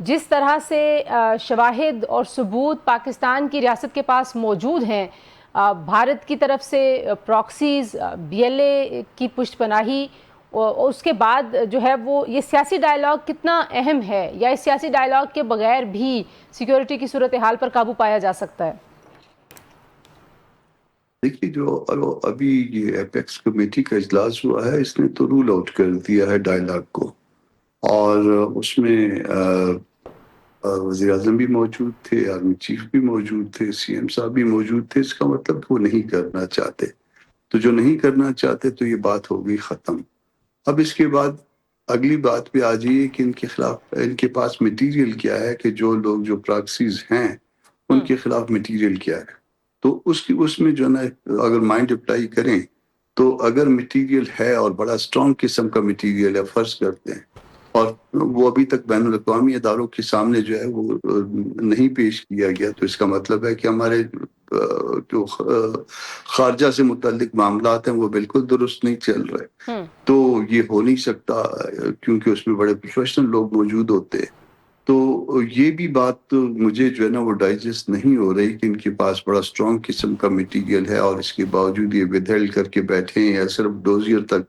جس طرح سے شواہد اور ثبوت پاکستان کی ریاست کے پاس موجود ہیں، بھارت کی طرف سے پراکسیز، بی ایل اے کی پشت پناہی، اور اس کے بعد جو ہے وہ یہ سیاسی ڈائیلاگ کتنا اہم ہے، یا اس سیاسی ڈائیلاگ کے بغیر بھی سیکیورٹی کی صورتحال پر قابو پایا جا سکتا ہے؟ دیکھیے، جو ابھی یہ ایپیکس کمیٹی کا اجلاس ہوا ہے، اس نے تو رول آؤٹ کر دیا ہے ڈائیلاگ کو، اور اس میں وزیر اعظم بھی موجود تھے، آرمی چیف بھی موجود تھے، سی ایم صاحب بھی موجود تھے۔ اس کا مطلب وہ نہیں کرنا چاہتے، تو جو نہیں کرنا چاہتے تو یہ بات ہو گئی ختم۔ اب اس کے بعد اگلی بات پہ آ جائیے کہ ان کے خلاف، ان کے پاس مٹیریل کیا ہے، کہ جو لوگ جو پراکسیز ہیں ان کے خلاف مٹیریل کیا ہے۔ تو اس میں جو نا، اگر مائنڈ اپلائی کریں تو اگر مٹیریل ہے اور بڑا اسٹرانگ قسم کا مٹیریل ہے، فرض کرتے ہیں، اور وہ ابھی تک بین الاقوامی اداروں کے سامنے جو ہے وہ نہیں پیش کیا گیا، تو اس کا مطلب ہے کہ ہمارے جو خارجہ سے متعلق معاملات ہیں وہ بالکل درست نہیں چل رہے۔ تو یہ ہو نہیں سکتا، کیونکہ اس میں بڑے پروفیشنل لوگ موجود ہوتے ہیں۔ تو یہ بھی بات مجھے جو ہے نا وہ ڈائجسٹ نہیں ہو رہی کہ ان کے پاس بڑا اسٹرانگ قسم کا مٹیریل ہے، اور اس کے باوجود یہ ودھیلڈ کر کے بیٹھے ہیں، یا صرف ڈوزیئر تک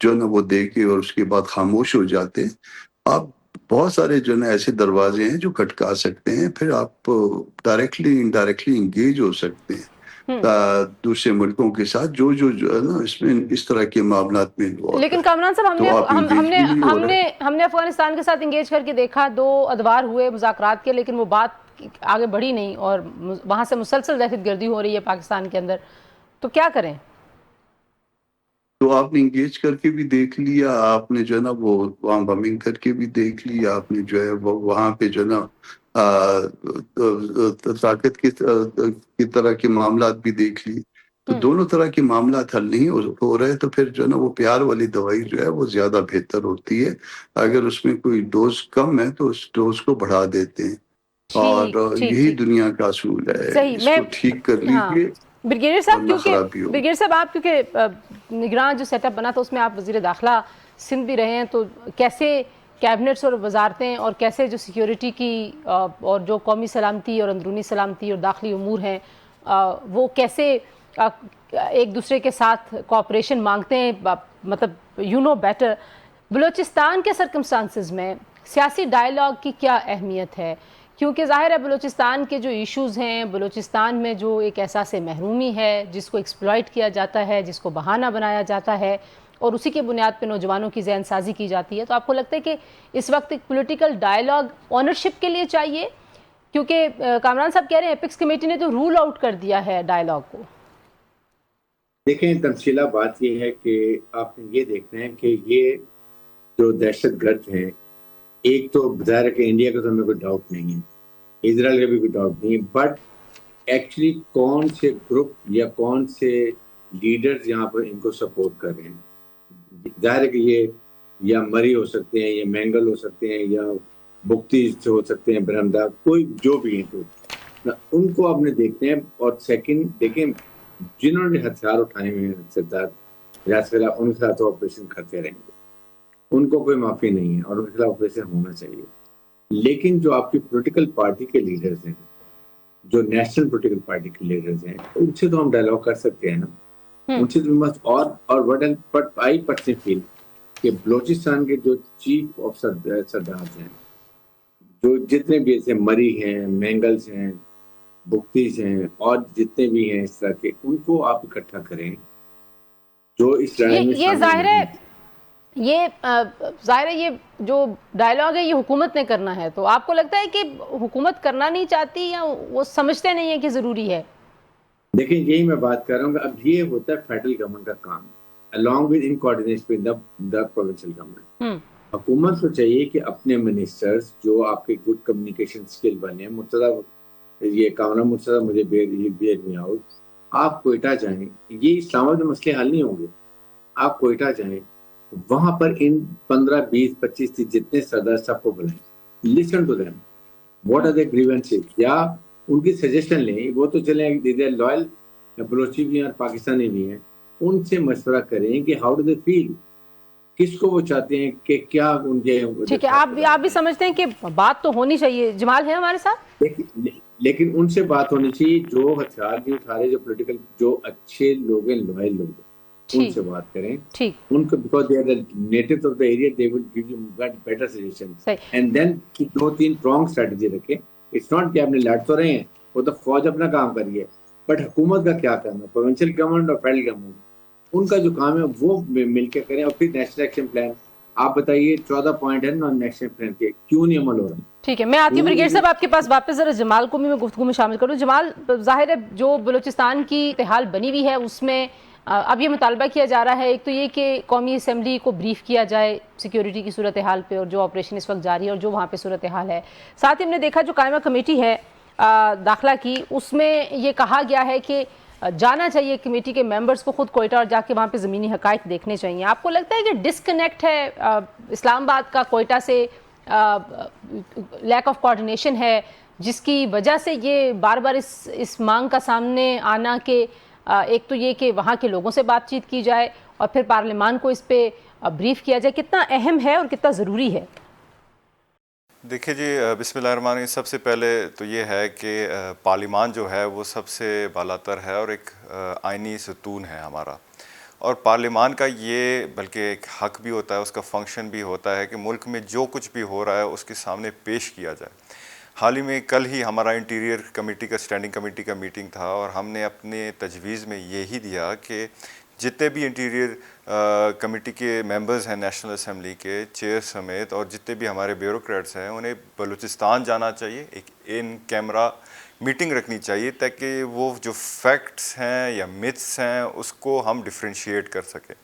جو ہے نا وہ دے کے اور اس کے بعد خاموش ہو جاتے ہیں۔ آپ بہت سارے جو ہے نا ایسے دروازے ہیں جو کھٹکا سکتے ہیں، پھر آپ ڈائریکٹلی انڈائریکٹلی انگیج ہو سکتے ہیں دوسرے ملکوں کے ساتھ جو ہے نا اس میں اس طرح کے معاملات میں انوالو لیکن ہے۔ کامران صاحب، تو آپ انگیج بھی نہیں ہو رہے۔ ہم نے افغانستان کے ساتھ انگیج کر کے دیکھا، 2 ادوار ہوئے مذاکرات کے، لیکن وہ بات آگے بڑھی نہیں، اور وہاں سے مسلسل دہشت گردی ہو رہی ہے پاکستان کے اندر، تو کیا کریں؟ تو آپ نے انگیج کر کے بھی دیکھ لیا، آپ نے جو ہے نا وہ وہاں بمنگ کر کے بھی دیکھ لیا، آپ نے جو ہے وہاں پہ جو ہے نا طاقت کی طرح کے معاملات بھی دیکھ لی۔ تو دونوں طرح کے معاملات حل نہیں ہو رہے، تو پھر جو ہے نا وہ پیار والی دوائی جو ہے وہ زیادہ بہتر ہوتی ہے۔ اگر اس میں کوئی ڈوز کم ہے تو اس ڈوز کو بڑھا دیتے ہیں، اور یہی دنیا کا اصول ہے۔ صحیح، اس کو ٹھیک کر لیجئے، برگیڈیئر صاحب، ورنہ خرابی ہوگی۔ برگیڈیئر صاحب آپ کیونکہ نگران جو سیٹ اپ بنا تھا اس میں آپ وزیر داخلہ سندھ بھی رہے ہیں، تو کیسے کیبنٹس اور وزارتیں اور کیسے جو سیکیورٹی کی اور جو قومی سلامتی اور اندرونی سلامتی اور داخلی امور ہیں وہ کیسے ایک دوسرے کے ساتھ کوآپریشن مانگتے ہیں؟ مطلب یو نو بیٹر، بلوچستان کے سرکمسٹانسز میں سیاسی ڈائیلاگ کی کیا اہمیت ہے؟ کیونکہ ظاہر ہے بلوچستان کے جو ایشوز ہیں، بلوچستان میں جو ایک احساس محرومی ہے جس کو ایکسپلائٹ کیا جاتا ہے، جس کو بہانہ بنایا جاتا ہے، اور اسی کے بنیاد پہ نوجوانوں کی ذہن سازی کی جاتی ہے، تو آپ کو لگتا ہے کہ اس وقت ایک پولیٹیکل ڈائیلاگ اونرشپ کے لیے چاہیے؟ کیونکہ کامران صاحب کہہ رہے ہیں ایپیکس کمیٹی نے تو رول آؤٹ کر دیا ہے ڈائیلاگ کو۔ دیکھیں، تفصیلہ بات یہ ہے کہ آپ نے یہ دیکھنا ہے کہ یہ جو دہشت گرد ہیں، ایک تو ظاہر ہے کہ انڈیا کا تو ہمیں کوئی ڈاؤٹ نہیں ہے، اسرائیل کا بھی کوئی ڈاؤٹ نہیں ہے، بٹ ایکچولی کون سے گروپ یا کون سے لیڈرز یہاں پر ان کو سپورٹ کر رہے ہیں۔ ظاہر ہے کہ یہ یا مری ہو سکتے ہیں، یا مینگل ہو سکتے ہیں، یا بکتی ہو سکتے ہیں، برہمدار، کوئی جو بھی ہیں، تو ان کو آپ نے دیکھتے ہیں۔ اور سیکنڈ دیکھیں، جنہوں نے ہتھیار اٹھائے ہوئے ہیں سردار ریاض خلا، ان کے خلاف آپریشن کرتے رہیں گے، ان کو کوئی معافی نہیں ہے، اور ان کے خلاف آپریشن ہونا چاہیے۔ لیکن جو آپ کی پولیٹیکل پارٹی کے لیڈرز ہیں، جو نیشنل پولیٹیکل پارٹی کے لیڈرز ہیں، ان سے تو ہم ڈائیلاگ کر سکتے ہیں نا، ان سے تو مست۔ اور بٹ آئی پرسنلی فیل کہ بلوچستان کے جو چیف آف سردار ہیں، جو جتنے بھی ایسے مری ہیں، مینگلز ہیں، بکتیز ہیں، اور جتنے بھی ہیں اس طرح کے، ان کو آپ اکٹھا کریں جو اس لڑائی میں یہ ظاہر ہے یہ جو ڈائیلاگ ہے یہ حکومت نے کرنا ہے، تو آپ کو لگتا ہے کہ حکومت کرنا نہیں چاہتی یا وہ سمجھتے نہیں ہیں کہ ضروری ہے؟ دیکھیں، یہی میں بات کر رہا ہوں کہ اب یہ ہوتا ہے فیڈرل گورنمنٹ کا کام، along with in coordination with the provincial government۔ حکومت کو چاہیے کہ اپنے منسٹرز جو آپ کے گڈ کمیونیکیشن سکل بنے، یہ کامرا مرتضیٰ مجھے بیئر می آؤٹ، آپ کوئٹہ جائیں، یہ اسلام آباد میں مسئلے حل نہیں ہوں گے، آپ کوئٹہ جائیں، وہاں پر ان 15 20 25 جتنے صدر سب کو بلائیں، listen to them, what are the grievances, یا ان کی سجیشن لیں۔ وہ تو چلیں لوئل بلوچی بھی ہیں اور پاکستانی بھی ہیں، ان سے مشورہ کریں کہ ہاؤ ڈو دے فیل، کس کو وہ چاہتے ہیں کہ کیا ان کے. ٹھیک ہے، آپ بھی سمجھتے ہیں کہ بات تو ہونی چاہیے. جمال ہے ہمارے ساتھ. لیکن ان سے بات ہونی چاہیے جو ہتھیار نہیں اٹھا رہے, جو پولیٹیکل, جو اچھے لوگ ہیں, لوئل لوگ ہیں, ان سے بات کریں. ٹھیک. ان کو because they are the natives of the area, they will give you better suggestions. And then 2-3 prong strategy رکھیں. اٹس ناٹ کہ آپ نے لڑ تو رہے ہیں, وہ تو فوج اپنا کام کر رہی ہے, بٹ حکومت کا کیا کرنا, پروونشل گورنمنٹ اور فیڈرل گورنمنٹ, ان کا جو کام ہے وہ مل کے کریں. اور پھر نیشنل ایکشن پلان آپ بتائیے, 14 پوائنٹ ہے نا نیشنل پلان کے, کیوں نہیں عمل ہو رہا؟ ٹھیک ہے, میں آتی ہوں بریگیڈ صاحب آپ کے پاس واپس. ذرا جمال کو بھی میں گفتگو میں شامل کروں. جمال, ظاہر ہے جو بلوچستان کی صورتحال بنی ہوئی ہے اس میں اب یہ مطالبہ کیا جا رہا ہے, ایک تو یہ کہ قومی اسمبلی کو بریف کیا جائے سیکیورٹی کی صورتحال پہ اور جو آپریشن اس وقت جاری ہے اور جو وہاں پہ صورتحال ہے. ساتھ ہی ہم نے دیکھا جو قائمہ کمیٹی ہے داخلہ کی, اس میں یہ کہا گیا ہے کہ جانا چاہیے کمیٹی کے ممبرز کو خود کوئٹہ اور جا کے وہاں پہ زمینی حقائق دیکھنے چاہیے. آپ کو لگتا ہے کہ ڈسکنیکٹ ہے اسلام آباد کا کوئٹہ سے, لیک آف کوارڈینیشن ہے, جس کی وجہ سے یہ بار بار اس مانگ کا سامنے آنا کہ ایک تو یہ کہ وہاں کے لوگوں سے بات چیت کی جائے اور پھر پارلیمان کو اس پہ بریف کیا جائے, کتنا اہم ہے اور کتنا ضروری ہے؟ دیکھیں جی, بسم اللہ الرحمن الرحیم. سب سے پہلے تو یہ ہے کہ پارلیمان جو ہے وہ سب سے بالاتر ہے اور ایک آئینی ستون ہے ہمارا, اور پارلیمان کا یہ بلکہ ایک حق بھی ہوتا ہے, اس کا فنکشن بھی ہوتا ہے کہ ملک میں جو کچھ بھی ہو رہا ہے اس کے سامنے پیش کیا جائے. حال ہی میں کل ہی ہمارا انٹیریئر کمیٹی کا اسٹینڈنگ کمیٹی کا میٹنگ تھا, اور ہم نے اپنے تجویز میں یہی دیا کہ جتنے بھی انٹیریئر کمیٹی کے ممبرز ہیں نیشنل اسمبلی کے چیئر سمیت, اور جتنے بھی ہمارے بیوروکریٹس ہیں, انہیں بلوچستان جانا چاہیے, ایک ان کیمرہ میٹنگ رکھنی چاہیے تاکہ وہ جو فیکٹس ہیں یا متس ہیں اس کو ہم ڈفرینشیٹ کر سکیں.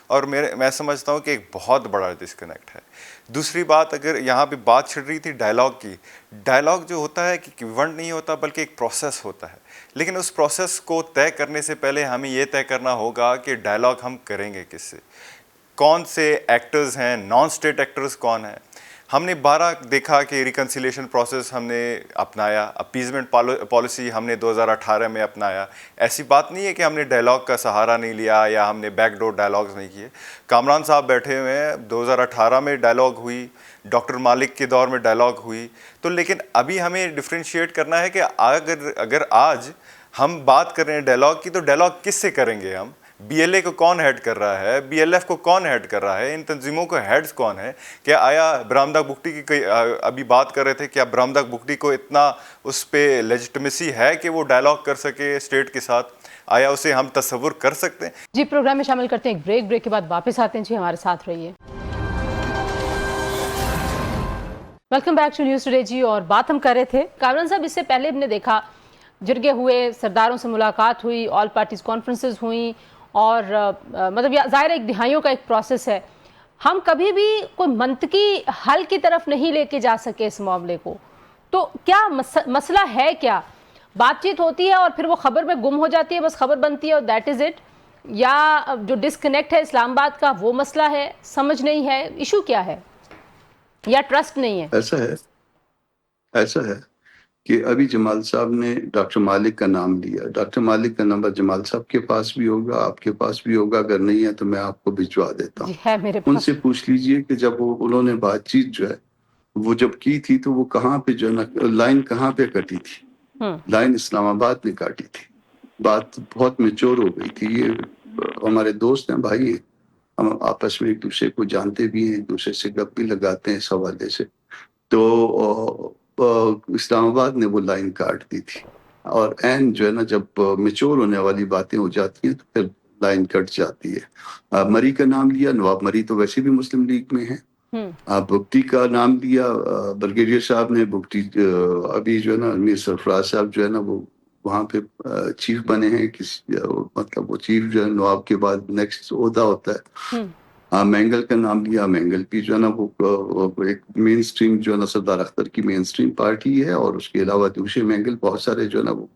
اور میں سمجھتا ہوں کہ ایک بہت بڑا ڈسکنیکٹ ہے. دوسری بات, اگر یہاں پہ بات چھڑ رہی تھی ڈائلاگ کی, ڈائلاگ جو ہوتا ہے کہ ایونٹ نہیں ہوتا بلکہ ایک پروسیس ہوتا ہے, لیکن اس پروسیس کو طے کرنے سے پہلے ہمیں یہ طے کرنا ہوگا کہ ڈائلاگ ہم کریں گے کس سے, کون سے ایکٹرز ہیں, نان اسٹیٹ ایکٹرز کون ہیں. ہم نے 12 دیکھا کہ ریکنسیلیشن پروسیس ہم نے اپنایا, اپیزمنٹ پالیسی ہم نے 2018 میں اپنایا. ایسی بات نہیں ہے کہ ہم نے ڈائلاگ کا سہارا نہیں لیا یا ہم نے بیک ڈور ڈائلاگز نہیں کیے. کامران صاحب بیٹھے ہوئے ہیں, 2018 میں ڈائلاگ ہوئی, ڈاکٹر مالک کے دور میں ڈائلاگ ہوئی. تو لیکن ابھی ہمیں ڈفرینشیٹ کرنا ہے کہ اگر آج ہم بات کر رہے ہیں ڈائلاگ کی, تو ڈائلاگ کس سے کریں گے ہم؟ بی ایل اے کو کون ہیڈ کر رہا ہے, بی ایل ایف کو کون ہیڈ کر رہا ہے, ان تنظیموں کو ہیڈز کون ہے؟ کیا آیا برہمدہ بگٹی کی ابھی بات کر رہے تھے, کیا برہمدہ بگٹی کو اتنا اس پہ لیجٹمیسی ہے کہ وہ ڈائلاگ کر سکے اسٹیٹ کے ساتھ؟ آیا اسے ہم تصور کر سکتے ہیں؟ جی, پروگرام میں شامل کرتے ہیں ایک بریک کے بعد واپس آتے ہیں. جی ہمارے ساتھ رہیے. Welcome back to News Today. جی, اور بات ہم کر رہے تھے کامران صاحب, اس سے پہلے ہم نے دیکھا جرگے ہوئے, سرداروں سے ملاقات ہوئی, آل پارٹیز کانفرنسز ہوئیں, اور مطلب ظاہر ایک دہائیوں کا ایک پروسیس ہے. ہم کبھی بھی کوئی منطقی حل کی طرف نہیں لے کے جا سکے اس معاملے کو. تو کیا مسئلہ ہے, کیا بات چیت ہوتی ہے اور پھر وہ خبر میں گم ہو جاتی ہے, بس خبر بنتی ہے اور دیٹ از اٹ, یا جو ڈسکنیکٹ ہے اسلام آباد کا وہ مسئلہ ہے, سمجھ نہیں ہے, ایشو کیا ہے, یا ٹرسٹ نہیں ہے؟ ایسا ہے کہ ابھی جمال صاحب نے ڈاکٹر مالک کا نام لیا. ڈاکٹر مالک کا نمبر جمال صاحب کے پاس بھی ہوگا, آپ کے پاس بھی ہوگا, اگر نہیں ہے تو میں آپ کو بھجوا دیتا ہوں. جی ہے میرے ان پاس. سے پوچھ لیجئے کہ جب انہوں نے بات چیت جو ہے وہ جب کی تھی تو وہ کہاں پہ جو ہے لائن کہاں پہ کٹی تھی. لائن اسلام آباد میں کاٹی تھی. بات بہت میچور ہو گئی تھی. یہ ہمارے دوست ہیں, بھائی ہیں, ہم آپس میں ایک دوسرے کو جانتے بھی ہیں, ایک دوسرے سے گپ بھی لگاتے ہیں اس حوالے سے. تو اسلام آباد نے وہ لائن کاٹ دی تھی, اور این جو ہے نا جب میچور ہونے والی باتیں ہو جاتی ہیں تو پھر لائن کٹ جاتی ہے. مری کا نام لیا, نواب مری تو ویسے بھی مسلم لیگ میں ہیں. بگٹی کا نام لیا بریگیڈیئر صاحب نے. بگٹی ابھی جو ہے نا میر سرفراز صاحب جو ہے نا وہ وہاں پہ چیف بنے ہیں, مطلب وہ چیف جو ہے نواب کے بعد نیکسٹ عہدہ ہوتا ہے. مینگل کا نام لیا. مینگل بھی جو ہے نا وہ ایک مین سٹریم جو ہے نا سردار اختر کی مین سٹریم پارٹی ہے, اور اس کے علاوہ دوسرے مینگل بہت سارے جو ہے نا وہ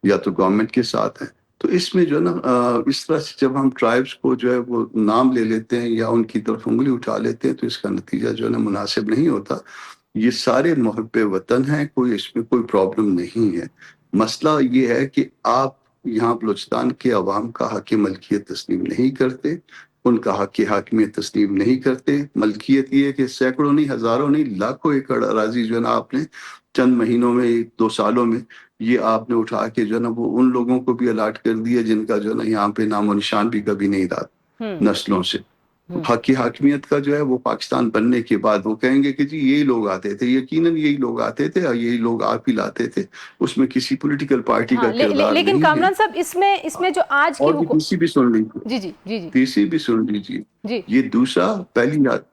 یا تو گورنمنٹ کے ساتھ ہیں. تو اس میں جو ہے نا اس طرح سے جب ہم ٹرائبس کو جو ہے وہ نام لے لیتے ہیں یا ان کی طرف انگلی اٹھا لیتے ہیں تو اس کا نتیجہ جو ہے نا مناسب نہیں ہوتا. یہ سارے محب وطن ہیں, کوئی اس میں کوئی پرابلم نہیں ہے. مسئلہ یہ ہے کہ آپ یہاں بلوچستان کے عوام کا حق ملکیت تسلیم نہیں کرتے. ان کا حق حاکمیت تسلیم نہیں کرتے. ملکیت یہ ہے کہ سینکڑوں نہیں، ہزاروں نہیں، لاکھوں ایکڑ اراضی جو ہے نا آپ نے چند مہینوں میں، 2 سالوں میں یہ آپ نے اٹھا کے جو ہے نا وہ ان لوگوں کو بھی الاٹ کر دیا جن کا جو ہے نا یہاں پہ نام و نشان بھی کبھی نہیں رہا نسلوں سے. حق حاکمیت کا جو ہے وہ پاکستان بننے کے بعد وہ کہیں گے کہ جی یہی لوگ آتے تھے، یقیناً یہی لوگ آتے تھے اور یہی لوگ آپ ہی لاتے تھے. اس میں کسی پولیٹیکل پارٹی کا کردار لیکن نہیں کامران صاحب اس میں جو آج کی اور تیسری بھی سن لیجیے، جی جی جی جی تیسری بھی سن لیجیے. جی یہ دوسرا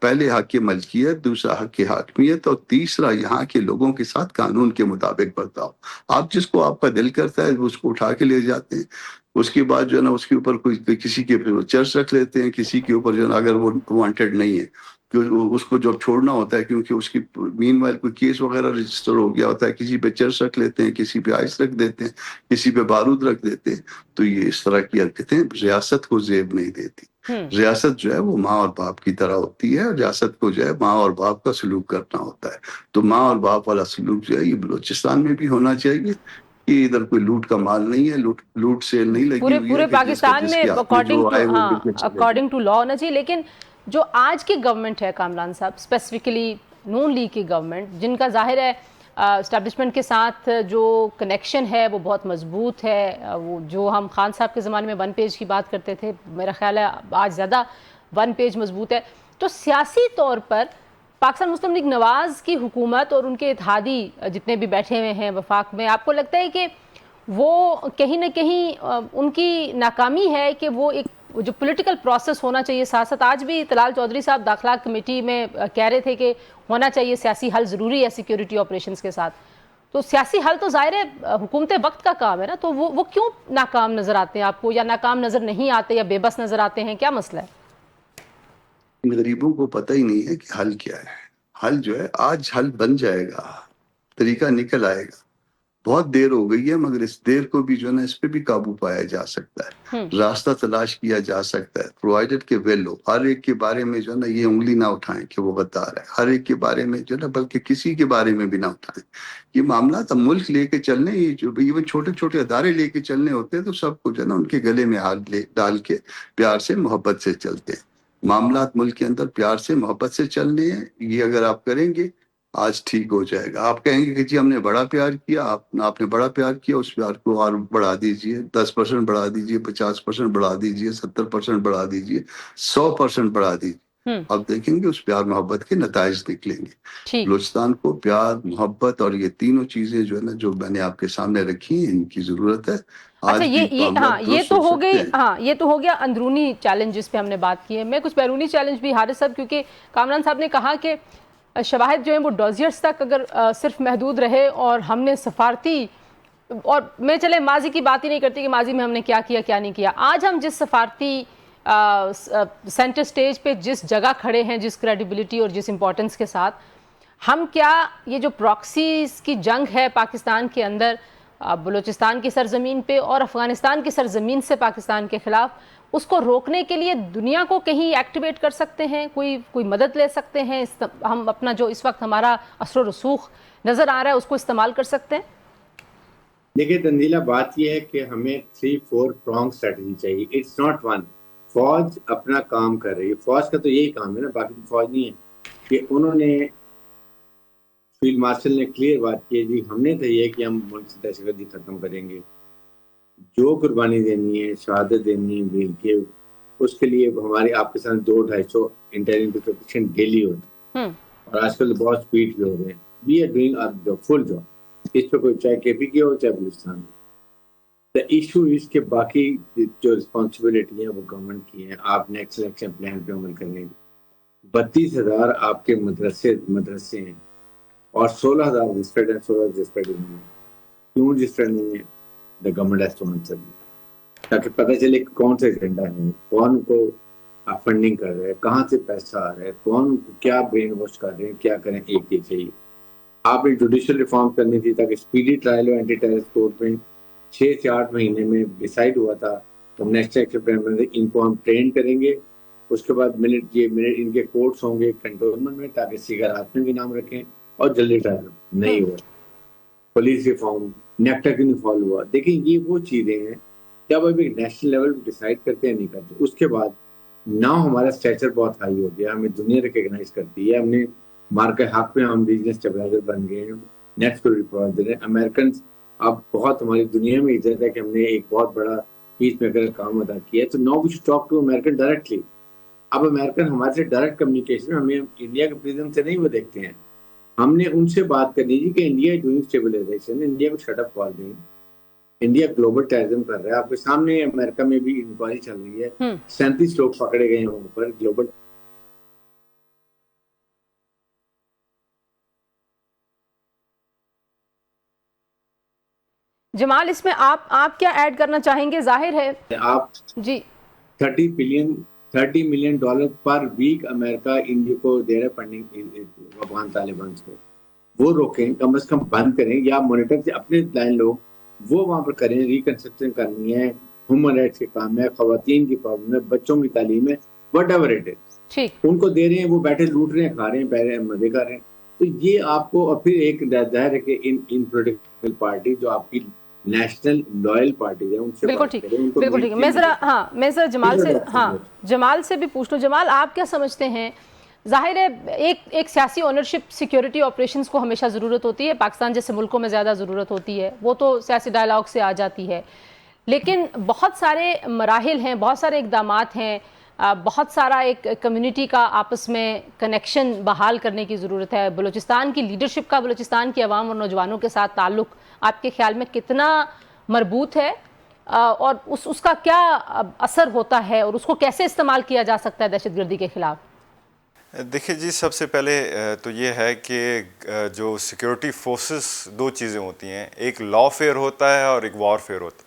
پہلے حق ملکیت، دوسرا حق حاکمیت، اور تیسرا یہاں کے لوگوں کے ساتھ قانون کے مطابق برتاؤ. آپ جس کو آپ کا دل کرتا ہے اس کو اٹھا کے لے جاتے ہیں. اس کے بعد جو ہے نا اس کے اوپر کوئی کسی کے چرچ رکھ لیتے ہیں، کسی کے اوپر جو ہے نا اگر وہ وانٹیڈ نہیں ہے اس کو جب چھوڑنا ہوتا ہے کیونکہ اس کی مین وائل کوئی کیس وغیرہ رجسٹر ہو گیا ہوتا ہے، کسی پہ چرچ رکھ لیتے ہیں، کسی پہ آئس رکھ دیتے ہیں، کسی پہ بارود رکھ دیتے ہیں. تو یہ اس طرح کی حرکتیں ریاست کو زیب نہیں دیتی. ریاست جو ہے وہ ماں اور باپ کی طرح ہوتی ہے، اور ریاست کو جو ہے ماں اور باپ کا سلوک کرنا ہوتا ہے. تو ماں اور باپ والا سلوک جو ہے یہ بلوچستان میں بھی ہونا چاہیے. یہ ادھر کوئی لوٹ کا مال نہیں ہے، لوٹ سے نہیں لگی ہوئی پورے ہے کہ پاکستان میں اکارڈنگ ٹو لا ہونا چاہیے. لیکن جو آج کی گورنمنٹ ہے کامران صاحب، اسپیسیفکلی نون لیگ کی گورنمنٹ، جن کا ظاہر ہے اسٹیبلشمنٹ کے ساتھ جو کنیکشن ہے وہ بہت مضبوط ہے. وہ جو ہم خان صاحب کے زمانے میں 1 پیج کی بات کرتے تھے، میرا خیال ہے آج زیادہ 1 پیج مضبوط ہے. تو سیاسی طور پر پاکستان مسلم لیگ نواز کی حکومت اور ان کے اتحادی جتنے بھی بیٹھے ہوئے ہیں وفاق میں، آپ کو لگتا ہے کہ وہ کہیں نہ کہیں ان کی ناکامی ہے کہ وہ ایک جو پولیٹیکل پروسیس ہونا چاہیے ساتھ ساتھ؟ آج بھی طلال چودھری صاحب داخلہ کمیٹی میں کہہ رہے تھے کہ ہونا چاہیے سیاسی حل، ضروری ہے سیکیورٹی آپریشنز کے ساتھ. تو سیاسی حل تو ظاہر ہے حکومت وقت کا کام ہے نا، تو وہ کیوں ناکام نظر آتے ہیں آپ کو، یا ناکام نظر نہیں آتے، یا بے بس نظر آتے ہیں؟ کیا مسئلہ ہے؟ غریبوں کو پتہ ہی نہیں ہے کہ حل کیا ہے. حل جو ہے آج حل بن جائے گا، طریقہ نکل آئے گا. بہت دیر ہو گئی ہے مگر اس دیر کو بھی جو ہے نا اس پہ بھی قابو پایا جا سکتا ہے، راستہ تلاش کیا جا سکتا ہے. پرووائڈڈ کہ ویل ہو. ہر ایک کے بارے میں جو ہے نا یہ انگلی نہ اٹھائیں کہ وہ غدار ہے، ہر ایک کے بارے میں جو ہے نا، بلکہ کسی کے بارے میں بھی نہ اٹھائیں. یہ معاملات اب ملک لے کے چلنے، یہ جو ایون چھوٹے چھوٹے ادارے لے کے چلنے ہوتے ہیں تو سب کو جو ہے نا ان کے گلے میں ہاتھ ڈال کے پیار سے محبت سے چلتے ہیں. معاملات ملک کے اندر پیار سے محبت سے چلنے ہیں. یہ اگر آپ کریں گے آج ٹھیک ہو جائے گا. آپ کہیں گے کہ جی ہم نے بڑا پیار کیا، آپ نے بڑا پیار کیا، اس پیار کو اور بڑھا دیجئے، 10% بڑھا دیجئے، 50% بڑھا دیجئے، 70% بڑھا دیجئے، 100% بڑھا دیجئے. اب دیکھیں گے اس پیار محبت کے نتائج نکلیں گے. بلوچستان کو پیار، محبت اور یہ تینوں چیزیں جو ہے نا جو میں نے آپ کے سامنے رکھی ہیں، ان کی ضرورت ہے. اچھا، یہ تو ہو گئی، یہ تو ہو گیا اندرونی چیلنج جس پہ ہم نے بات کی ہے. میں کچھ بیرونی چیلنج بھی حارث صاحب، کیونکہ کامران صاحب نے کہا کہ شواہد جو ہیں وہ ڈوزیئرز تک اگر صرف محدود رہے اور ہم نے سفارتی، اور میں چلے ماضی کی بات ہی نہیں کرتی کہ ماضی میں ہم نے کیا کیا کیا نہیں کیا، آج ہم جس سفارتی سینٹر سٹیج پہ جس جگہ کھڑے ہیں، جس کریڈیبلٹی اور جس امپورٹنس کے ساتھ، ہم کیا یہ جو پراکسیز کی جنگ ہے پاکستان کے اندر بلوچستان کی سرزمین پہ اور افغانستان کی سرزمین سے پاکستان کے خلاف، اس کو روکنے کے لیے دنیا کو کہیں ایکٹیویٹ کر سکتے ہیں، کوئی مدد لے سکتے ہیں؟ ہم اپنا جو اس وقت ہمارا اثر و رسوخ نظر آ رہا ہے اس کو استعمال کر سکتے ہیں؟ دیکھیں تنزیلہ، بات یہ ہے کہ ہمیں 3-4 پرونگ اسٹریٹجی چاہیے. It's not one. فوج اپنا کام کر رہی ہے، فوج کا تو یہی کام ہے نا، باقی فوج نہیں ہے. کہ انہوں نے فیلڈ مارشل نے کلیئر بات کی ہے، جی ہم نے تو یہ کہ ہم ملک سے دہشت گردی ختم کریں گے. جو قربانی دینی ہے، شہادت دینی ہے مل کے، اس کے لیے ہمارے آپ کے ساتھ 200-250 انٹیلیجنس ڈیلی ہوتے ہیں، اور آج کل بہت اسپیڈ پہ ہو رہے ہیں. We are doing our job, full job. اس پہ کوئی چاہے کے پی کے ہو چاہے بلوچستان. دا ایشو اس کے باقی جو رسپانسبلٹی ہیں وہ گورنمنٹ کی ہیں. آپ نیکسٹ الیکشن پلان پہ عمل کریں. 32,000 آپ کے مدرسے ہیں اور 16,000 رجسٹرڈ ہیں. 16 رجسٹرڈ نہیں ہیں. کیوں رجسٹرڈ نہیں ہیں؟ The government has to answer, تاکہ پتہ چلے کہ کون سے ایجنڈا ہے، کون کو فنڈنگ کر رہے ہیں، کہاں سے پیسہ آ رہا ہے، کون کیا برین واش کر رہے ہیں، کیا کریں. ایک یہ چاہیے. آپ ایک جوڈیشل ریفارم کرنی تھی تاکہ اسپیڈی ٹرائل ہو. اینٹی ٹیررسٹ کورٹ میں 6 سے 8 مہینے میں ڈیسائیڈ ہوا تھا. تو نیکسٹ ایکشن پلان میں ان کو ہم ٹرین کریں گے. اس کے بعد منٹ ان کے کورٹس ہوں گے کنٹونمنٹ میں، تاکہ سیگر ہاتھ میں بھی نام رکھیں اور جلدی ٹرائل نہیں ہوا. پولیس ریفارم، نیپٹا کی نہیں فالو ہوا. دیکھیں یہ وہ چیزیں ہیں جب اب ایک نیشنل لیول پہ ڈیسائیڈ کرتے ہیں نہیں کرتے. اس کے بعد نہ ہمارا اسٹیچر بہت ہائی ہو گیا, ہمیں دنیا ریکگنائز کرتی ہے, ہم نے مارکیٹ حق میں ہم ریجنل اسٹیبلائزر بن گئے ہیں, نیکسٹ کو ریپورٹ دے رہے ہیں. امریکنز اب بہت ہماری دنیا میں عزت ہے کہ ہم نے ایک بہت بڑا پیس میکر کا کام ادا کیا ہے. تو now we should talk to American directly. اب امریکن ہمارے سے ڈائریکٹ کمیونیکیشن ہمیں انڈیا کے پریزم سے نہیں وہ دیکھتے ہیں, ہم نے ان سے بات کرنی جی کہ India is doing stabilisation, India کو شٹ اپ کال دیں. انڈیا گلوبل ٹیررزم کر رہا ہے, آپ کے سامنے امریکہ میں بھی انکوائری چل رہی ہے, 37 لوگ پکڑے گئے ہیں وہاں پر گلوبل. جمال, اس میں آپ کیا ایڈ کرنا چاہیں گے؟ ظاہر ہے آپ جی 30 ملین ڈالر پر ویک امریکہ انڈیا کو دے رہا فنڈنگ افغان طالبان کو, وہ روکیں, کم از کم بند کریں, یا مانیٹر سے اپنے لائن لوگ وہ وہاں پر کریں, ریکنسٹرکشن کرنی ہے, ہیومن رائٹس کے کام ہے, خواتین کی پرابلم ہے, بچوں کی تعلیم ہے, وٹ ایور اٹ از, ٹھیک, ان کو دے رہے ہیں, وہ بیٹھے لوٹ رہے ہیں, کھا رہے ہیں, پہ رہے ہیں, مزے کر رہے ہیں. تو یہ آپ کو, اور پھر ایک ظاہر ہے کہ ان پولیٹیکل پارٹی جو آپ کی نیشنل لوئل پارٹی ہے ان سے بالکل بات ٹھیک, کریں, ان کو بالکل ٹھیک. میں ذرا جمال سے بھی پوچھ لوں. جمال, آپ کیا سمجھتے ہیں؟ ظاہر ہے ایک سیاسی اونرشپ سیکیورٹی آپریشنز کو ہمیشہ ضرورت ہوتی ہے, پاکستان جیسے ملکوں میں زیادہ ضرورت ہوتی ہے, وہ تو سیاسی ڈائلاگ سے آ جاتی ہے, لیکن بہت سارے مراحل ہیں, بہت سارے اقدامات ہیں, بہت سارا ایک کمیونٹی کا آپس میں کنیکشن بحال کرنے کی ضرورت ہے. بلوچستان کی لیڈرشپ کا بلوچستان کی عوام اور نوجوانوں کے ساتھ تعلق آپ کے خیال میں کتنا مربوط ہے, اور اس کا کیا اثر ہوتا ہے, اور اس کو کیسے استعمال کیا جا سکتا ہے دہشت گردی کے خلاف؟ دیکھیں جی, سب سے پہلے تو یہ ہے کہ جو سیکیورٹی فورسز دو چیزیں ہوتی ہیں, ایک لا فیئر ہوتا ہے اور ایک وار فیئر ہوتا ہے.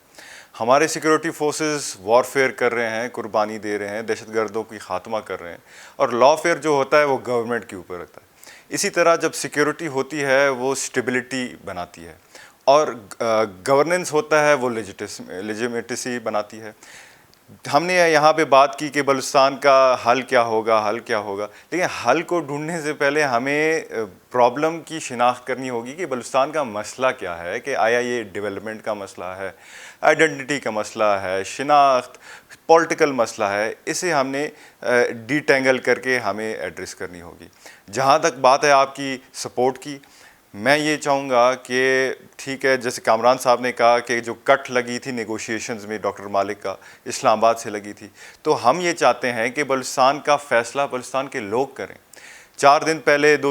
ہمارے سیکیورٹی فورسز وار فیئر کر رہے ہیں, قربانی دے رہے ہیں, دہشت گردوں کی خاتمہ کر رہے ہیں, اور لا فیئر جو ہوتا ہے وہ گورنمنٹ کے اوپر رہتا ہے. اسی طرح جب سیکیورٹی ہوتی ہے وہ اسٹیبلٹی بناتی ہے, اور گورننس ہوتا ہے وہ لیجیمیٹسی بناتی ہے. ہم نے یہاں پہ بات کی کہ بلوچستان کا حل کیا ہوگا, لیکن حل کو ڈھونڈنے سے پہلے ہمیں پرابلم کی شناخت کرنی ہوگی کہ بلوچستان کا مسئلہ کیا ہے, کہ آیا یہ ڈیولپمنٹ کا مسئلہ ہے, آئیڈینٹی کا مسئلہ ہے, شناخت, پولیٹیکل مسئلہ ہے. اسے ہم نے ڈی ٹینگل کر کے ہمیں ایڈریس کرنی ہوگی. جہاں تک بات ہے آپ کی سپورٹ کی, میں یہ چاہوں گا کہ ٹھیک ہے, جیسے کامران صاحب نے کہا کہ جو کٹ لگی تھی نیگوشیشنز میں ڈاکٹر مالک کا, اسلام آباد سے لگی تھی, تو ہم یہ چاہتے ہیں کہ بلوچستان کا فیصلہ بلوچستان کے لوگ کریں. 2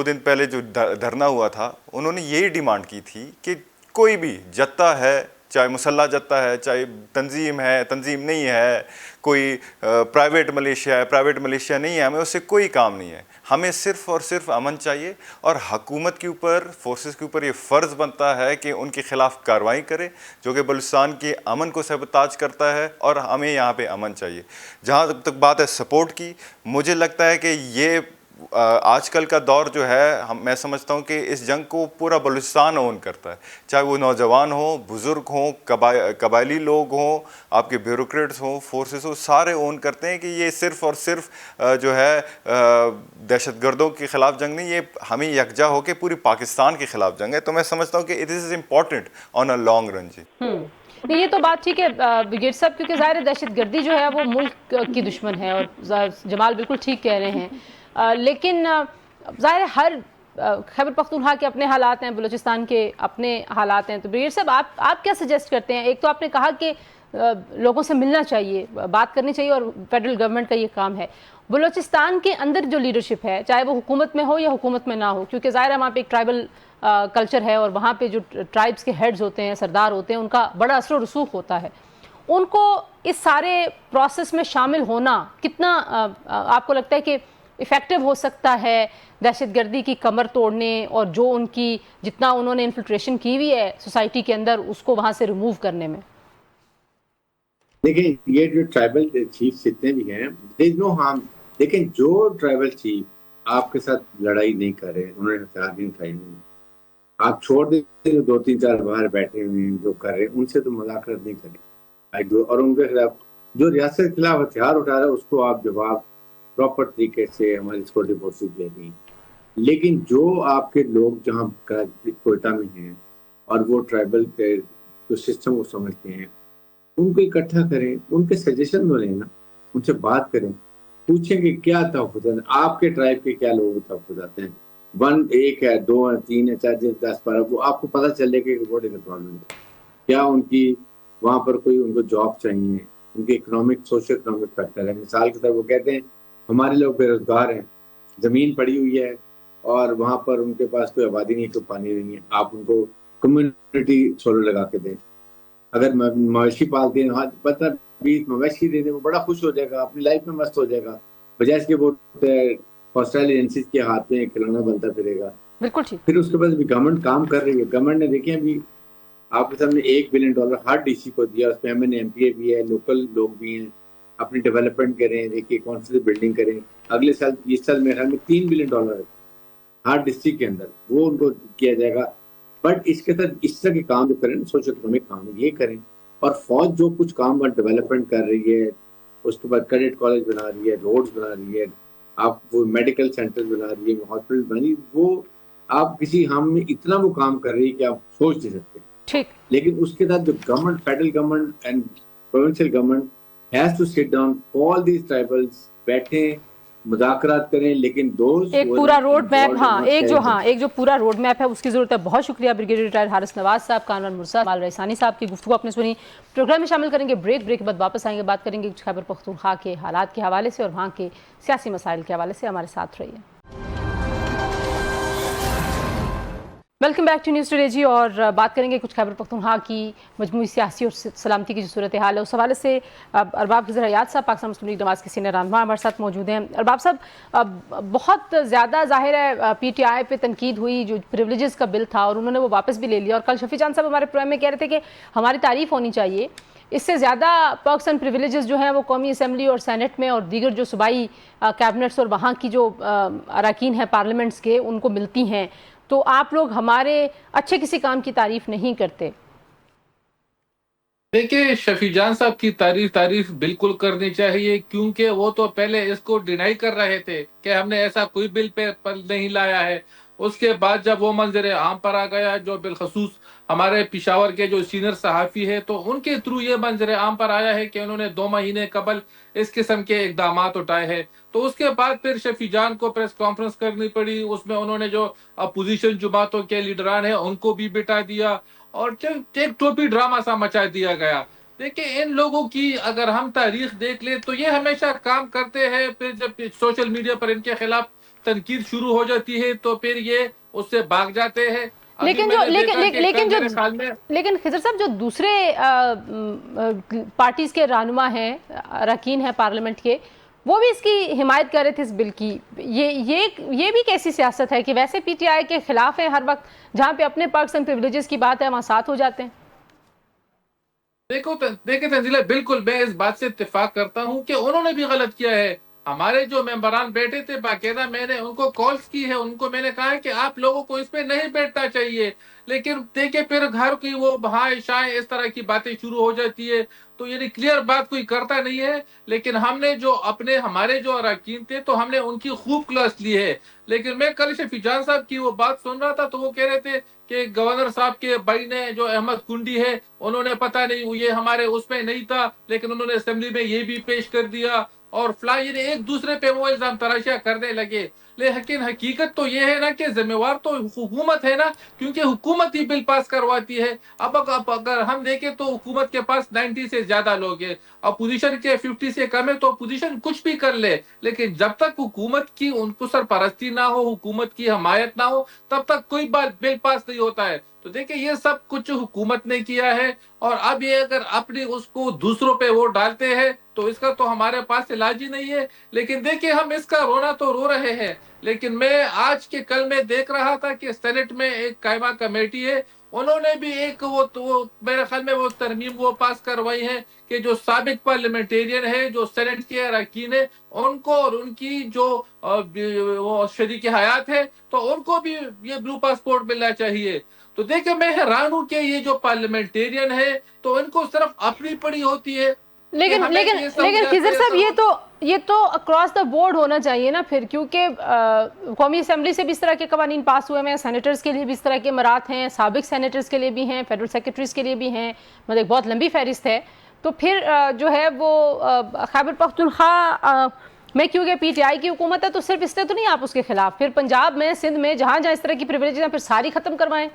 دن پہلے جو دھرنا ہوا تھا, انہوں نے یہی ڈیمانڈ کی تھی کہ کوئی بھی جتھا ہے, چاہے مسلح جتھا ہے, چاہے تنظیم ہے, تنظیم نہیں ہے, کوئی پرائیویٹ ملیشیا نہیں ہے, ہمیں اس سے کوئی کام نہیں ہے. ہمیں صرف اور صرف امن چاہیے, اور حکومت کے اوپر, فورسز کے اوپر یہ فرض بنتا ہے کہ ان کے خلاف کارروائی کرے جو کہ بلوچستان کے امن کو سبوتاج کرتا ہے, اور ہمیں یہاں پہ امن چاہیے. جہاں تک بات ہے سپورٹ کی, مجھے لگتا ہے کہ یہ آج کل کا دور جو ہے, میں سمجھتا ہوں کہ اس جنگ کو پورا بلوچستان اون کرتا ہے, چاہے وہ نوجوان ہوں, بزرگ ہوں, قبائلی لوگ ہوں, آپ کے بیوروکریٹس ہوں, فورسز ہوں, سارے اون کرتے ہیں کہ یہ صرف اور صرف جو ہے دہشت گردوں کے خلاف جنگ نہیں, یہ ہمیں یکجا ہو کے پوری پاکستان کے خلاف جنگ ہے. تو میں سمجھتا ہوں کہ it is important on a long run. جی یہ تو بات ٹھیک ہے بریگیڈ صاحب, کیونکہ ظاہر دہشت گردی جو ہے وہ ملک کی دشمن ہے, اور جمال بالکل ٹھیک کہہ رہے ہیں, لیکن ظاہر ہر خیبر پختونخوا کے اپنے حالات ہیں, بلوچستان کے اپنے حالات ہیں. تو بریگیڈ صاحب آپ کیا سجیسٹ کرتے ہیں؟ ایک تو آپ نے کہا کہ لوگوں سے ملنا چاہیے, بات کرنی چاہیے, اور فیڈرل گورنمنٹ کا یہ کام ہے. بلوچستان کے اندر جو لیڈرشپ ہے, چاہے وہ حکومت میں ہو یا حکومت میں نہ ہو, کیونکہ ظاہر ہے وہاں پہ ایک ٹرائبل کلچر ہے, اور وہاں پہ جو ٹرائبس کے ہیڈز ہوتے ہیں, سردار ہوتے ہیں, ان کا بڑا اثر و رسوخ ہوتا ہے. ان کو اس سارے پروسیس میں شامل ہونا کتنا آپ کو لگتا ہے کہ ایفیکٹو ہو سکتا ہے دہشت گردی کی کمر توڑنے, اور جو ان کی جتنا انہوں نے انفلٹریشن کی ہوئی ہے سوسائٹی کے اندر, اس کو وہاں سے ریموو کرنے میں؟ دیکھیں, یہ جو ٹرائبل چیف جتنے بھی ہیں, دیر نو ہارم. لیکن جو ٹرائبل چیف آپ کے ساتھ لڑائی نہیں کر رہے, انہوں نے ہتھیار نہیں اٹھائے, آپ چھوڑ دیں, جو 2-3-4 باہر بیٹھے ہوئے ہیں جو کر رہے ہیں, ان سے تو مذاکرت نہیں کریں. اور ان کے خلاف جو ریاست کے خلاف ہتھیار اٹھا رہا ہے, اس کو آپ جواب پراپر طریقے سے ہماری سیکورٹی فورسز دے دیں. لیکن جو آپ کے لوگ جہاں کوئٹہ میں ہیں, اور وہ ٹرائبل کے جو سسٹم کو سمجھتے ہیں, ان کو اکٹھا کریں, ان کے سجیشن لیں نا, ان سے بات کریں. پوچھیں کہ کیا تحفظات ہیں آپ کے ٹرائب کے، کیا لوگ تحفظات ہیں، 1 1 ہے 2 ہے 3 ہے 4 10 12، وہ آپ کو پتہ چلے کہ واٹ از دا پرابلم، کیا ان کی وہاں پر کوئی ان کو جاب چاہیے، ان کے اکنامک سوشل اکنامک فیکٹر ہے. مثال کے طور وہ کہتے ہیں ہمارے لوگ بے روزگار ہیں، زمین پڑی ہوئی ہے اور وہاں پر ان کے پاس کوئی آبادی نہیں، کوئی پانی نہیں ہے، آپ ان کو کمیونٹی سولر لگا کے دیں. اگر مویشی پالتے ہیں، 15-20 مویشی دے دیں، وہ بڑا خوش ہو جائے گا، اپنی لائف میں مست ہو جائے گا، بجائے اس کے وہ ہاسٹائل ایجنسیز کے ہاتھ میں کھلونا بنتا پھرے گا. بالکل ٹھیک. پھر اس کے بعد گورنمنٹ کام کر رہی ہے. گورنمنٹ نے دیکھیں ابھی آپ کے سامنے $1 بلین ہر ڈی سی کو دیا، اس میں ایم این ایم پی اے بھی ہے، لوکل لوگ بھی ہیں، اپنی ڈیولپمنٹ کریں، دیکھیے کون سی بلڈنگ کریں. اگلے سال اس سال میرے خیال میں $3 بلین ہے ہر ڈسٹرکٹ کے اندر، وہ ان کو کیا جائے گا. بٹ اس کے ساتھ اس طرح کے کام جو کریں سوشل اکنامک کام یہ کریں. اور فوج جو کچھ کام ڈیولپمنٹ کر رہی ہے، اس کے بعد کیڈٹ کالج بنا رہی ہے، روڈز بنا رہی ہے، آپ وہ میڈیکل سینٹر بنا رہی ہے، ہاسپٹل بنا رہی ہے، وہ آپ کسی ہم میں اتنا وہ کام کر رہی ہے کہ آپ سوچ نہیں سکتے. ٹھیک. لیکن اس کے ساتھ جو government, federal government and provincial government has to sit down all these tribals, بیٹھیں مذاکرات کریں. لیکن ایک پورا روڈ میپ، ایک جو پورا روڈ میپ ہے اس کی ضرورت ہے. بہت شکریہ بریگیڈیئر ریٹائر حارث نواز صاحب، کامران مرزا، مال رئیسانی صاحب کی گفتگو آپ نے سنی. پروگرام میں شامل کریں گے بریک کے بعد واپس آئیں گے، بات کریں گے خیبر پختونخوا کے حالات کے حوالے سے اور وہاں کے سیاسی مسائل کے حوالے سے. ہمارے ساتھ رہیے. Welcome back to News Today جی. اور بات کریں گے کچھ خیبر پختونخوا کی مجموعی سیاسی اور سلامتی کی جو صورتحال ہے اس حوالے سے. ارباب خضر حیات صاحب پاکستان مسلم لیگ نواز کے سینئر رہنما ہمارے ساتھ موجود ہیں. ارباب صاحب، بہت زیادہ ظاہر ہے پی ٹی آئی پہ تنقید ہوئی جو پریولیجز کا بل تھا، اور انہوں نے وہ واپس بھی لے لیا. اور کل شفیع جان صاحب ہمارے پروگرام میں کہہ رہے تھے کہ ہماری تعریف ہونی چاہیے، اس سے زیادہ پرکس اینڈ پریولیجز جو ہیں وہ قومی اسمبلی اور سینٹ میں اور دیگر جو صوبائی کیبنٹس اور وہاں کی جو اراکین ہیں پارلیمنٹس کے ان کو ملتی ہیں. تو آپ لوگ ہمارے اچھے کسی کام کی تعریف نہیں کرتے. دیکھیں شفیع جان صاحب کی تعریف بالکل کرنی چاہیے، کیونکہ وہ تو پہلے اس کو ڈینائی کر رہے تھے کہ ہم نے ایسا کوئی بل پر نہیں لایا ہے. اس کے بعد جب وہ منظر عام پر آ گیا، جو بالخصوص ہمارے پشاور کے جو سینئر صحافی ہے، تو ان کے تھرو یہ منظر عام پر آیا ہے کہ انہوں نے 2 مہینے قبل اس قسم کے اقدامات اٹھائے ہیں. تو اس کے بعد پھر شفیع جان کو پریس کانفرنس کرنی پڑی. اس میں انہوں نے جو اپوزیشن جماعتوں کے لیڈران ہیں ان کو بھی بٹا دیا اور ایک ٹوپی ڈرامہ سا مچا دیا گیا. دیکھیں ان لوگوں کی اگر ہم تاریخ دیکھ لیں تو یہ ہمیشہ کام کرتے ہیں، پھر جب سوشل میڈیا پر ان کے خلاف تنقید شروع ہو جاتی ہے تو پھر یہ اس سے بھاگ جاتے ہیں. لیکن خضر صاحب جو دوسرے پارٹیز کے رہنما ہیں، اراکین ہیں پارلیمنٹ کے، وہ بھی اس کی حمایت کر رہے تھے اس بل کی. یہ بھی کیسی سیاست ہے کہ ویسے پی ٹی آئی کے خلاف ہے ہر وقت، جہاں پہ اپنے پرکس اینڈ پریولیجز کی بات ہے وہاں ساتھ ہو جاتے ہیں. دیکھیں تنزیلہ، بالکل میں اس بات سے اتفاق کرتا ہوں کہ انہوں نے بھی غلط کیا ہے. ہمارے جو ممبران بیٹھے تھے باقاعدہ میں نے ان کو کالز کی ہے، ان کو میں نے کہا ہے کہ آپ لوگوں کو اس پہ نہیں بیٹھنا چاہیے. لیکن دیکھیں پھر گھر کی وہ بہائیں شائیں اس طرح کی باتیں شروع ہو جاتی ہے، تو یعنی کلیئر بات کوئی کرتا نہیں ہے. لیکن ہم نے جو ہمارے جو اراکین تھے تو ہم نے ان کی خوب کلاس لی ہے. لیکن میں کل شفیع جان صاحب کی وہ بات سن رہا تھا تو وہ کہہ رہے تھے کہ گورنر صاحب کے بھائی نے جو احمد کنڈی ہے انہوں نے پتہ نہیں یہ ہمارے اس میں نہیں تھا، لیکن انہوں نے اسمبلی میں یہ بھی پیش کر دیا اور یعنی ایک دوسرے پہ وہ الزام تراشیاں کرنے لگے. لیکن حقیقت تو یہ ہے نا کہ ذمہ وار تو حکومت ہے نا، کیونکہ حکومت ہی بل پاس کرواتی ہے. اب اگر ہم دیکھیں تو حکومت کے پاس 90 سے زیادہ لوگ ہیں، اپوزیشن کے 50 سے کم ہے، تو اپوزیشن کچھ بھی کر لے، لیکن جب تک حکومت کی ان کو سرپرستی نہ ہو، حکومت کی حمایت نہ ہو، تب تک کوئی بل پاس نہیں ہوتا ہے. تو دیکھیں یہ سب کچھ حکومت نے کیا ہے، اور اب یہ اگر اپنی اس کو دوسروں پہ وہ ڈالتے ہیں تو اس کا تو ہمارے پاس علاج ہی نہیں ہے. لیکن دیکھیں ہم اس کا رونا تو رو رہے ہیں، لیکن میں آج کے کل میں دیکھ رہا تھا کہ سینٹ میں ایک قائمہ کمیٹی ہے، انہوں نے بھی ایک وہ میرے خیال میں وہ ترمیم وہ پاس کروائی ہے کہ جو سابق پارلیمنٹیرین ہے، جو سینٹ کے اراکین ہیں، ان کو اور ان کی جو وہ شریک حیات ہے تو ان کو بھی یہ بلو پاسپورٹ ملنا چاہیے. تو دیکھیں میں حیران ہوں کہ یہ جو پارلیمنٹیرین ہے تو ان کو صرف اپنی پڑی ہوتی ہے. لیکن خضر صاحب یہ تو اکراس دا بورڈ ہونا چاہیے نا پھر، کیونکہ قومی اسمبلی سے بھی اس طرح کے قوانین پاس ہوئے ہیں، سینیٹرز کے لیے بھی اس طرح کے امرات ہیں، سابق سینیٹرز کے لیے بھی ہیں، فیڈرل سیکرٹریز کے لیے بھی ہیں، مطلب ایک بہت لمبی فہرست ہے. تو پھر جو ہے وہ خیبر پختونخوا میں کیونکہ پی ٹی آئی کی حکومت ہے تو صرف اس سے تو نہیں آپ اس کے خلاف، پھر پنجاب میں سندھ میں جہاں جہاں اس طرح کی پریویلیجز ہیں پھر ساری ختم کروائیں؟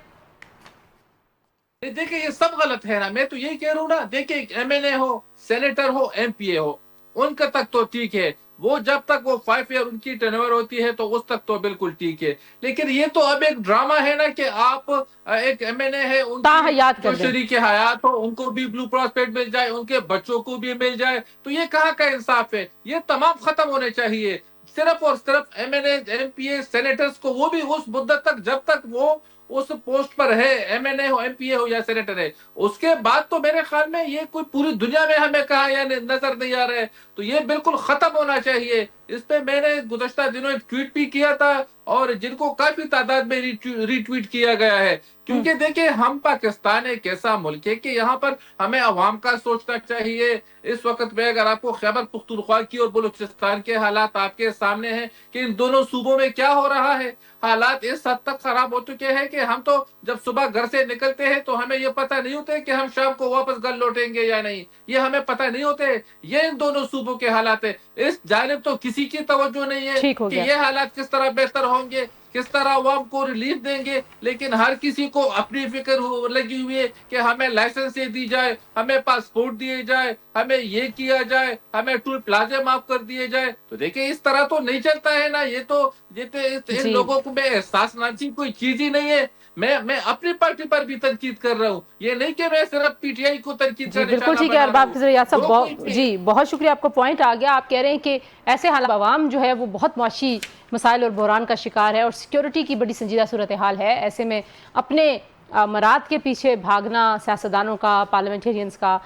دیکھیں یہ سب غلط ہے نا، میں تو یہی کہہ رہا ہوں نا، دیکھیں ایم این اے ہو، سینیٹر ہو، ایم پی اے ہو، ان کا تک تو ٹھیک ہے، وہ جب تک وہ 5 ایئر ان کی ٹینور ہوتی ہے تو اس تک تو بالکل ٹھیک ہے، لیکن یہ تو اب ایک ڈرامہ ہے نا کہ آپ ایک ایم این اے ہے، ان تاحیات کی کر جو دیں۔ شریک حیات ہو ان کو بھی بلو پراسپیکٹ مل جائے، ان کے بچوں کو بھی مل جائے، تو یہ کہاں کا انصاف ہے؟ یہ تمام ختم ہونے چاہیے، صرف اور صرف ایم این اے، ایم پی اے، سینیٹرز کو، وہ بھی اس مدت تک جب تک وہ اس پوسٹ پر ہے، ایم این اے ہو، ایم پی اے ہو یا سینیٹر ہے، اس کے بعد تو میرے خیال میں یہ کوئی پوری دنیا میں ہمیں کہا یا نظر نہیں آ رہا ہے، تو یہ بالکل ختم ہونا چاہیے۔ اس پہ میں نے گزشتہ دنوں ایک ٹویٹ بھی کیا تھا، اور جن کو کافی تعداد میں ری ٹویٹ کیا گیا ہے، کیونکہ دیکھیں ہم پاکستان ایک ایسا ملک ہے کہ یہاں پر ہمیں عوام کا سوچنا چاہیے۔ اس وقت میں اگر آپ کو خیبر پختونخوا کی اور بلوچستان کے حالات آپ کے سامنے ہیں کہ ان دونوں صوبوں میں کیا ہو رہا ہے، حالات اس حد تک خراب ہو چکے ہیں کہ ہم تو جب صبح گھر سے نکلتے ہیں تو ہمیں یہ پتہ نہیں ہوتے کہ ہم شام کو واپس گھر لوٹیں گے یا نہیں، یہ ہمیں پتہ نہیں ہوتے۔ یہ ان دونوں صوبوں کے حالات ہیں، اس جانب تو کسی کی توجہ نہیں ہے ٹھیک ہو کہ گیا۔ یہ حالات کس طرح بہتر ہوں گے، کس طرح عوام کو ریلیف دیں گے، لیکن ہر کسی کو اپنی فکر لگی ہوئی ہے کہ ہمیں لائسنس دی جائے، ہمیں پاسپورٹ دیے جائے، ہمیں یہ کیا جائے، ہمیں ٹول پلازے معاف کر دیے جائے۔ تو دیکھیں اس طرح تو نہیں چلتا ہے نا، یہ تو ان جی لوگوں کو میں احساس ناچی کوئی چیز ہی نہیں ہے۔ میں اپنی پارٹی پر بھی تنقید کر رہا ہوں، یہ نہیں کہ میں صرف پی ٹی آئی کو تنقید کا جی بالکل نشانہ ٹھیک ہے بنا رہا ارباب ہوں۔ کے ذریعہ جو کوئی صاحب، جی بہت شکریہ، آپ کو پوائنٹ آ گیا۔ آپ کہہ رہے ہیں کہ ایسے حالات عوام جو ہے وہ بہت معاشی مسائل اور بحران کا شکار ہے اور سیکیورٹی کی بڑی سنجیدہ صورتحال ہے، ایسے میں اپنے مراد کے پیچھے بھاگنا سیاستدانوں کا، پارلیمنٹیرینز کا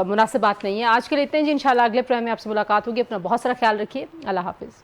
مناسب بات نہیں ہے۔ آج کے لیے اتنے جی، انشاءاللہ اگلے پروگرام میں آپ سے ملاقات ہوگی۔ اپنا بہت سارا خیال رکھیے، اللہ حافظ۔